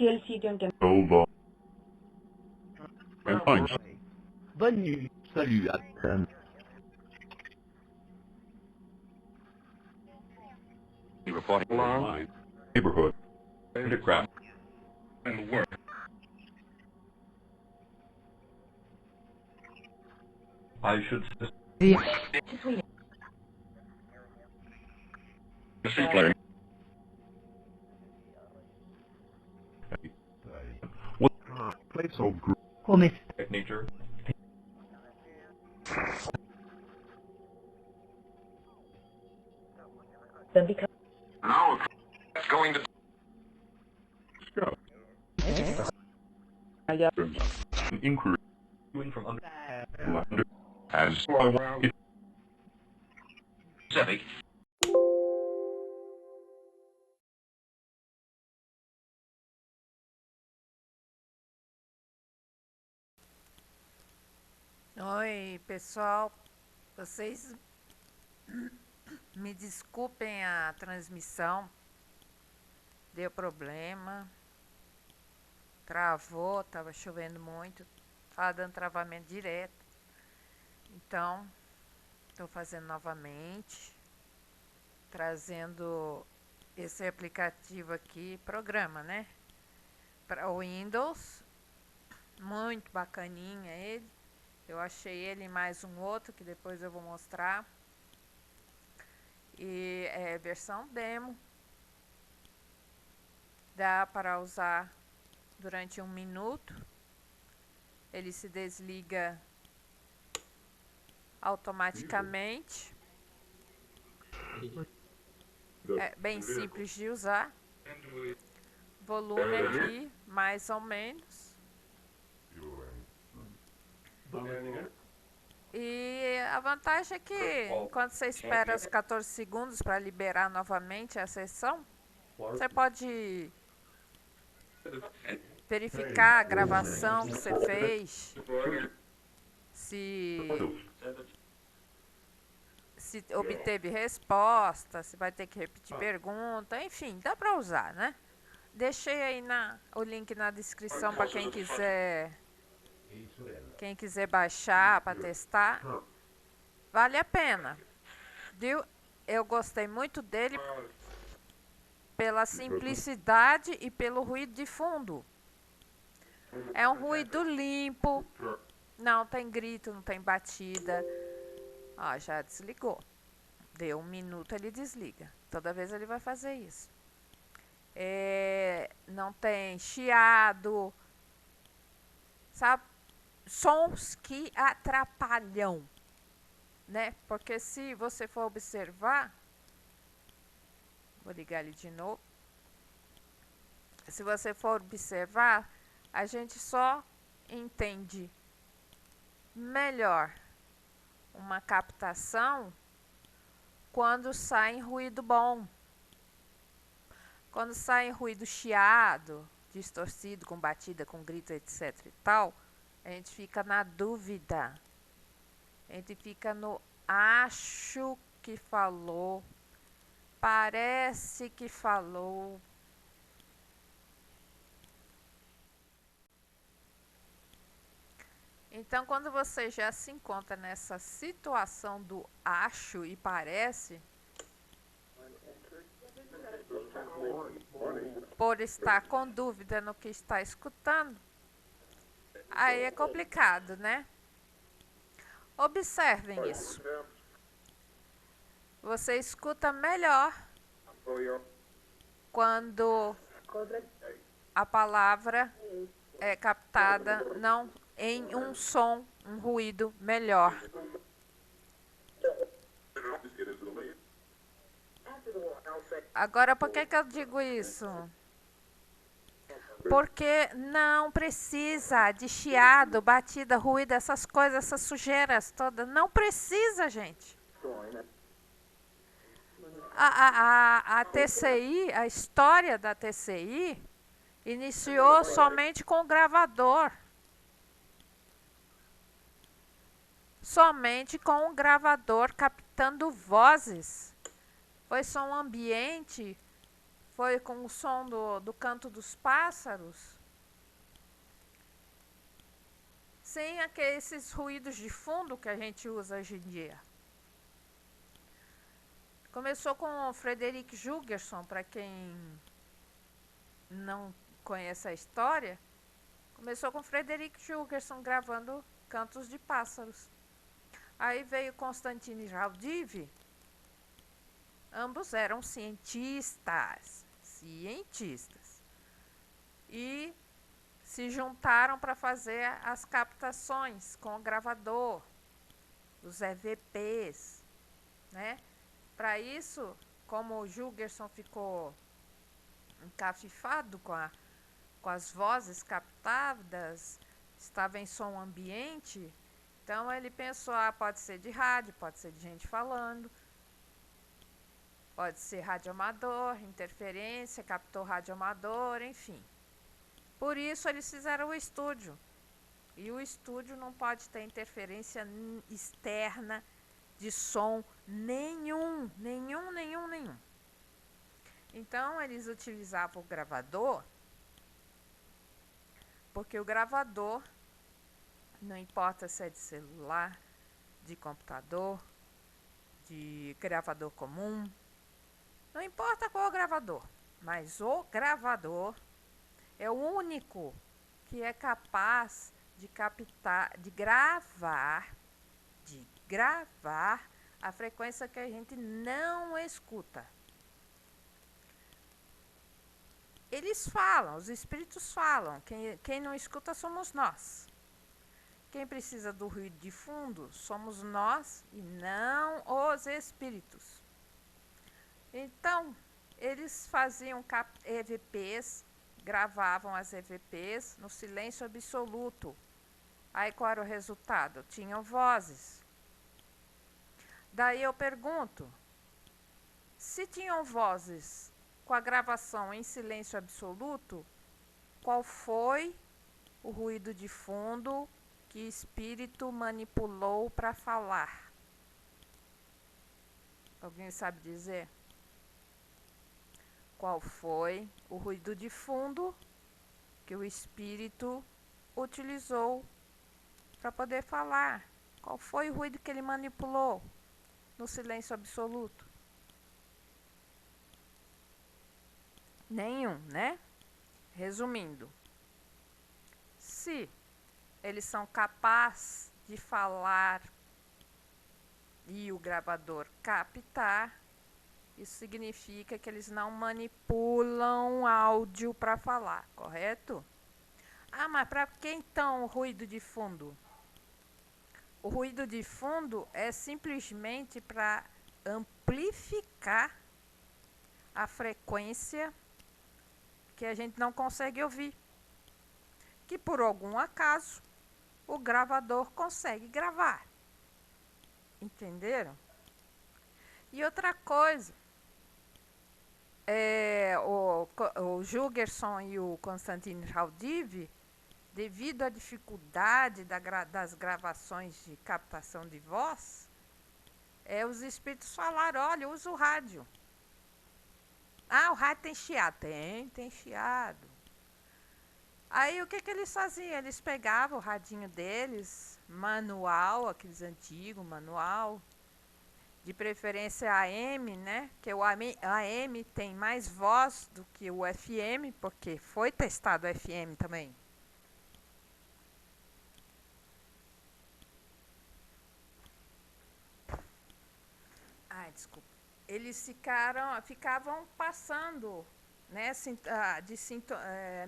TLC quelqu'un. Over. And fine. Bonne nuit. Salut, Atten. Reporting line. Neighborhood. Handicraft. And work. I should say. What place so group? Come sta? Nature. Then because Now it's going to scout. An inquiry from under as Civic. Oi, pessoal. Vocês me desculpem a transmissão. Deu problema. Travou, tava chovendo muito. Tava dando travamento direto. Então, estou fazendo novamente. Trazendo esse aplicativo aqui, programa, né? Para o Windows. Muito bacaninha ele. Eu achei ele e mais um outro que depois eu vou mostrar. E é versão demo. Dá para usar durante 1 minuto. Ele se desliga automaticamente. É bem simples de usar. Volume aqui, mais ou menos. E a vantagem é que quando você espera os 14 segundos para liberar novamente a sessão, você pode verificar a gravação que você fez, se obteve resposta, se vai ter que repetir pergunta, enfim, dá para usar, né? Deixei aí o link na descrição para quem quiser baixar para testar. Vale a pena, viu? Eu gostei muito dele pela simplicidade e pelo ruído de fundo. É um ruído limpo, não tem grito, não tem batida. Ó, já desligou. Deu 1 minuto, ele desliga. Toda vez ele vai fazer isso. Não tem chiado, sabe? Sons que atrapalham, né? Porque se você for observar, vou ligar ele de novo. Se você for observar, a gente só entende melhor uma captação quando sai em ruído bom. Quando sai em ruído chiado, distorcido, com batida, com grito, etc e tal, a gente fica na dúvida. A gente fica no acho que falou, parece que falou. Então, quando você já se encontra nessa situação do acho e parece, por estar com dúvida no que está escutando, aí é complicado, né? Observem isso. Você escuta melhor quando a palavra é captada não em um som, um ruído melhor. Agora, por que eu digo isso? Porque não precisa de chiado, batida, ruído, essas coisas, essas sujeiras todas. Não precisa, gente. A TCI, a história da TCI, iniciou somente com o gravador. Somente com o gravador captando vozes. Foi só um ambiente foi com o som do canto dos pássaros, sem esses ruídos de fundo que a gente usa hoje em dia. Começou com o Frederic Jurgenson, para quem não conhece a história. Começou com Frederic Jurgenson gravando cantos de pássaros. Aí veio Constantine Raudive. Ambos eram cientistas. E se juntaram para fazer as captações com o gravador, os EVPs, né? Para isso, como o Jurgenson ficou encafifado com as vozes captadas, estava em som ambiente, então ele pensou, pode ser de rádio, pode ser de gente falando, pode ser radioamador, interferência, captou radioamador, enfim. Por isso eles fizeram o estúdio. E o estúdio não pode ter interferência externa de som nenhum. Então eles utilizavam o gravador, porque o gravador, não importa se é de celular, de computador, de gravador comum, não importa qual gravador, mas o gravador é o único que é capaz de captar, de gravar a frequência que a gente não escuta. Eles falam, os espíritos falam, quem não escuta somos nós. Quem precisa do ruído de fundo somos nós e não os espíritos. Então, eles faziam EVPs, gravavam as EVPs no silêncio absoluto. Aí qual era o resultado? Tinham vozes. Daí eu pergunto, se tinham vozes com a gravação em silêncio absoluto, qual foi o ruído de fundo que espírito manipulou para falar? Alguém sabe dizer? Qual foi o ruído de fundo que o espírito utilizou para poder falar? Qual foi o ruído que ele manipulou no silêncio absoluto? Nenhum, né? Resumindo, se eles são capazes de falar e o gravador captar, isso significa que eles não manipulam áudio para falar, correto? Mas para que então o ruído de fundo? O ruído de fundo é simplesmente para amplificar a frequência que a gente não consegue ouvir, que por algum acaso o gravador consegue gravar. Entenderam? E outra coisa, o Jurgenson e o Constantine Raudive, devido à dificuldade das gravações de captação de voz, os espíritos falaram, olha, usa o rádio. O rádio tem chiado. Tem chiado. Aí o que eles faziam? Eles pegavam o radinho deles, manual, aqueles antigos, manual, de preferência AM, né? Que o AM tem mais voz do que o FM, porque foi testado o FM também. Desculpa. Eles ficavam passando, né,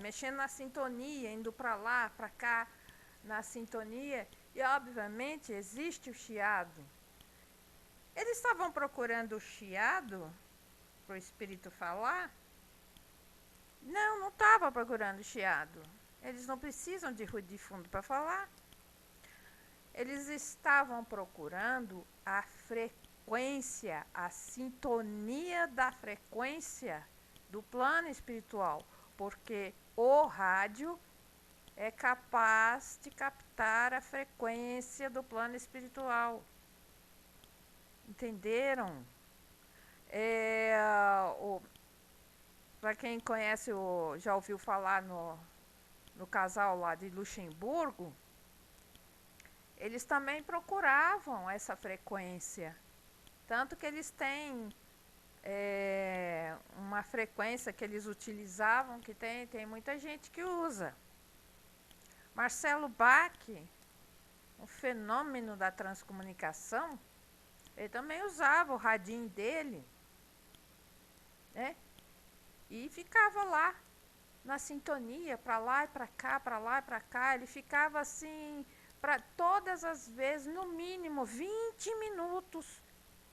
mexendo na sintonia, indo para lá, para cá, na sintonia, e obviamente existe o chiado. Eles estavam procurando o chiado para o espírito falar? Não estavam procurando chiado. Eles não precisam de ruído de fundo para falar. Eles estavam procurando a frequência, a sintonia da frequência do plano espiritual, porque o rádio é capaz de captar a frequência do plano espiritual. Entenderam? Para quem conhece, já ouviu falar no casal lá de Luxemburgo, eles também procuravam essa frequência. Tanto que eles têm uma frequência que eles utilizavam, que tem muita gente que usa. Marcelo Bach, um fenômeno da transcomunicação, ele também usava o radinho dele, né? E ficava lá na sintonia, para lá e para cá, para lá e para cá. Ele ficava assim, para todas as vezes, no mínimo 20 minutos,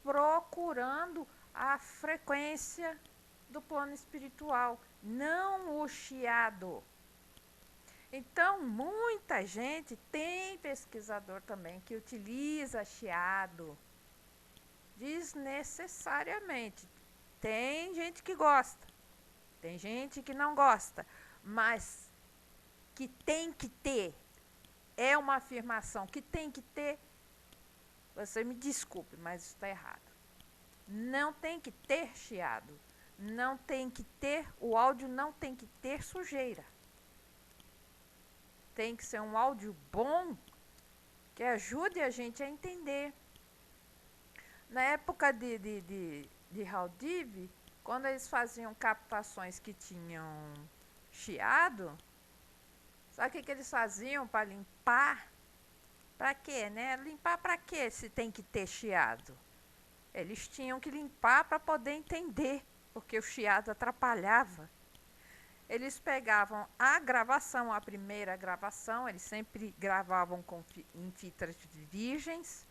procurando a frequência do plano espiritual, não o chiado. Então, muita gente, tem pesquisador também que utiliza chiado desnecessariamente. Tem gente que gosta, tem gente que não gosta, mas que tem que ter, é uma afirmação que tem que ter. Você me desculpe, mas isso está errado. Não tem que ter chiado, não tem que ter, o áudio não tem que ter sujeira. Tem que ser um áudio bom, que ajude a gente a entender. Na época de Haldiv, quando eles faziam captações que tinham chiado, sabe o que eles faziam para limpar? Para quê, né? Limpar para quê se tem que ter chiado? Eles tinham que limpar para poder entender, porque o chiado atrapalhava. Eles pegavam a gravação, a primeira gravação, eles sempre gravavam em fitas virgens.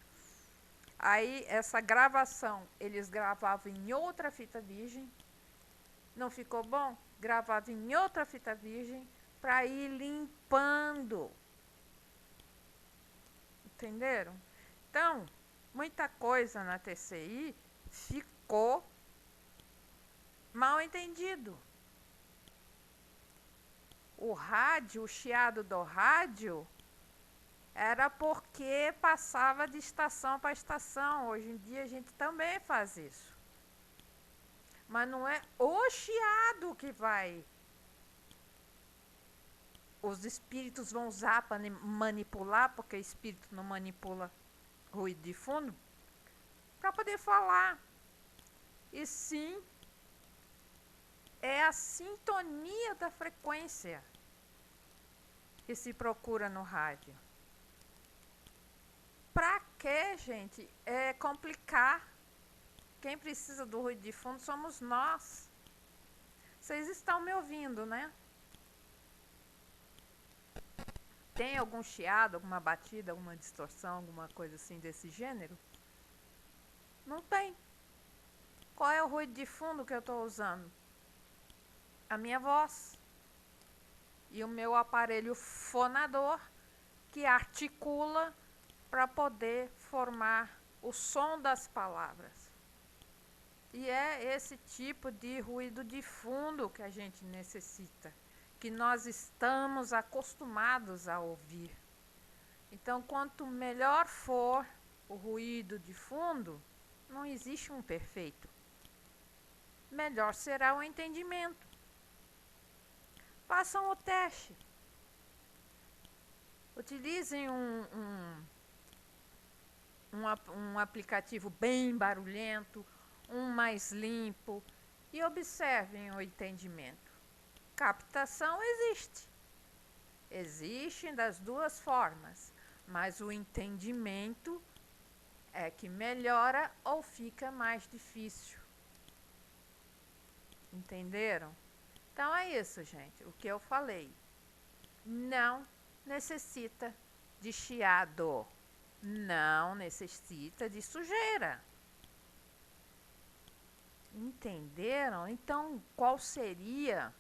Aí essa gravação eles gravavam em outra fita virgem. Não ficou bom? Gravava em outra fita virgem para ir limpando. Entenderam? Então, muita coisa na TCI ficou mal entendido. O rádio, o chiado do rádio, era porque passava de estação para estação. Hoje em dia a gente também faz isso. Mas não é o chiado que vai. Os espíritos vão usar para manipular, porque o espírito não manipula ruído de fundo, para poder falar. E sim, é a sintonia da frequência que se procura no rádio. Pra que, gente? É complicar. Quem precisa do ruído de fundo somos nós. Vocês estão me ouvindo, né? Tem algum chiado, alguma batida, alguma distorção, alguma coisa assim desse gênero? Não tem. Qual é o ruído de fundo que eu estou usando? A minha voz. E o meu aparelho fonador, que articula para poder formar o som das palavras. E é esse tipo de ruído de fundo que a gente necessita, que nós estamos acostumados a ouvir. Então, quanto melhor for o ruído de fundo, não existe um perfeito. Melhor será o entendimento. Façam o teste. Utilizem um aplicativo bem barulhento, um mais limpo, e observem o entendimento. Captação existe. Existe das duas formas, mas o entendimento é que melhora ou fica mais difícil. Entenderam? Então é isso, gente. O que eu falei. Não necessita de chiado. Não necessita de sujeira. Entenderam? Então, qual seria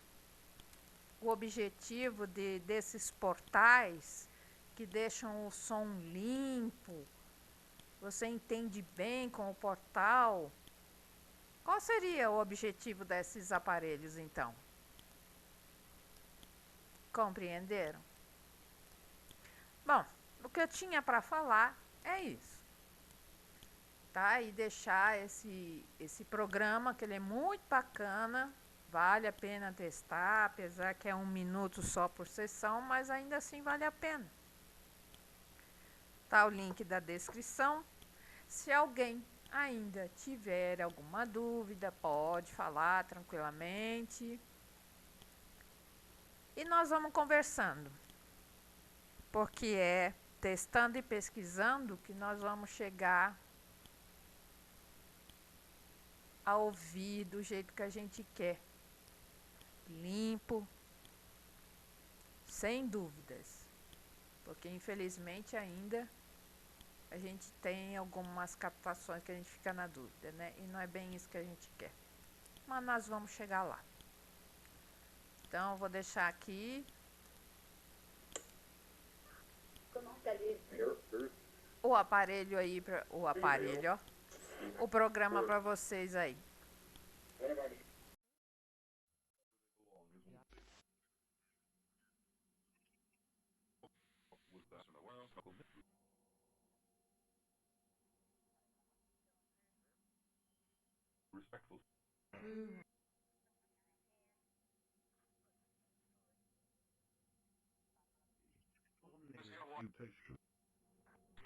o objetivo desses portais que deixam o som limpo? Você entende bem com o portal? Qual seria o objetivo desses aparelhos, então? Compreenderam? Bom, o que eu tinha para falar é isso. Tá? E deixar esse programa, que ele é muito bacana, Vale a pena testar, apesar que é 1 minuto só por sessão, mas ainda assim vale a pena. Tá o link da descrição. Se alguém ainda tiver alguma dúvida, pode falar tranquilamente. E nós vamos conversando, porque é testando e pesquisando que nós vamos chegar a ouvir do jeito que a gente quer. Limpo, sem dúvidas. Porque infelizmente ainda a gente tem algumas captações que a gente fica na dúvida, né? E não é bem isso que a gente quer. Mas nós vamos chegar lá. Então eu vou deixar aqui o aparelho aí, o programa para vocês aí. Respectful.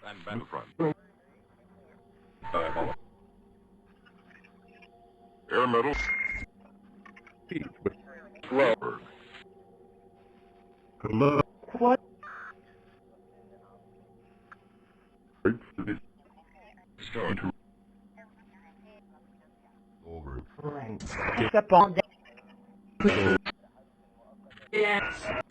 And Battlefront. Air metal. Slower. Hello. What? Right to this. Start. Over. Right. Step on that. Yes.